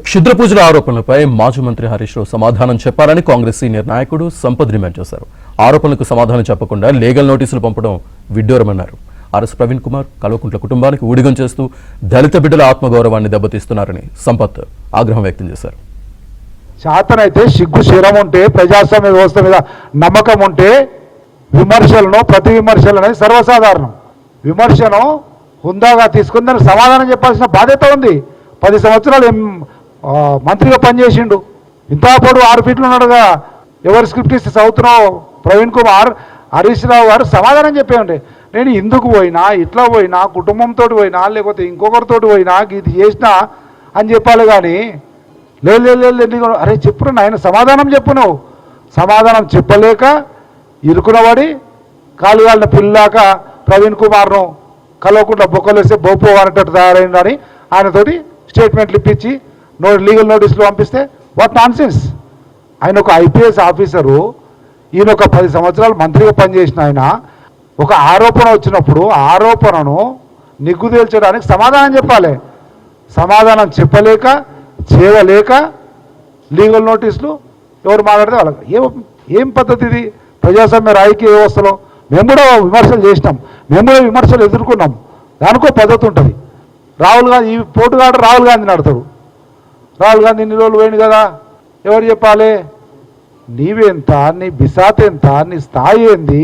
క్షుద్ర పూజల ఆరోపణలపై మాజీ మంత్రి హరీష్ రావు సమాధానం చెప్పాలని కాంగ్రెస్ సీనియర్ నాయకుడు సంపత్ డిమాండ్ చేశారు. ఆరోపణలకు సమాధానం చెప్పకుండా లీగల్ నోటీసులు పంపడం విడ్డూరమన్నారు. ఆర్ఎస్ ప్రవీణ్ కుమార్ కల్వకుంట్ల కుటుంబానికి ఊడిగం చేస్తూ దళిత బిడ్డల ఆత్మగౌరవాన్ని దెబ్బతీస్తున్నారని సంపత్ ఆగ్రహం వ్యక్తం చేశారు. శాతనైతే సిగ్గు శరం ఉంటే, ప్రజాస్వామ్య వ్యవస్థ మీద నమ్మకం ఉంటే విమర్శలను ప్రతి విమర్శలు అనేది సర్వసాధారణం. విమర్శను హుందాగా తీసుకుని దానికి సమాధానం చెప్పాల్సిన బాధ్యత ఉంది. 10 సంవత్సరాలు మంత్రిగా పనిచేసిండు. ఇంత పొడు 6 ఫీట్లు ఉన్నాడుగా. ఎవరు స్క్రిప్ట్ ఇస్తే చదువుతున్నావు? ప్రవీణ్ కుమార్, హరీష్ రావు గారు సమాధానం చెప్పేయండి. నేను ఇందుకు పోయినా, ఇట్లా పోయినా, కుటుంబంతో పోయినా, లేకపోతే ఇంకొకరితో పోయినా, ఇది చేసినా అని చెప్పాలి. కానీ లేదు అరే చెప్పురు నాయన, సమాధానం చెప్పు. నువ్వు సమాధానం చెప్పలేక ఇరుకునబడి కాలుగాలిన పిల్లాక ప్రవీణ్ కుమార్ను కలవకుండా బొక్కలు వేస్తే బొప్పు అనేటట్టు తయారైందని ఆయనతోటి స్టేట్మెంట్లు ఇప్పించి లీగల్ నోటీసులు పంపిస్తే వాట్ నాన్సెన్స్. ఆయన ఒక ఐపీఎస్ ఆఫీసరు, ఈయన ఒక 10 సంవత్సరాలు మంత్రిగా పనిచేసిన ఆయన ఒక ఆరోపణ వచ్చినప్పుడు ఆరోపణను నిగ్గు తేల్చడానికి సమాధానం చెప్పాలి. సమాధానం చెప్పలేక చేయలేక లీగల్ నోటీసులు ఎవరు మాట్లాడితే వాళ్ళకి ఏం పద్ధతి ఇది? ప్రజాస్వామ్య రాజకీయ వ్యవస్థలో మేము కూడా విమర్శలు చేసినాం, మేము కూడా విమర్శలు ఎదుర్కొన్నాం. దానికో పద్ధతి ఉంటుంది. రాహుల్ గాంధీ ఈ పోటుగాడు రాహుల్ గాంధీని ఆడతాడు. రాహుల్ గాంధీ ఇన్ని రోజులు పోయింది కదా, ఎవరు చెప్పాలి? నీవెంత, నీ బిసాత్ ఎంత, నీ స్థాయి ఏంది?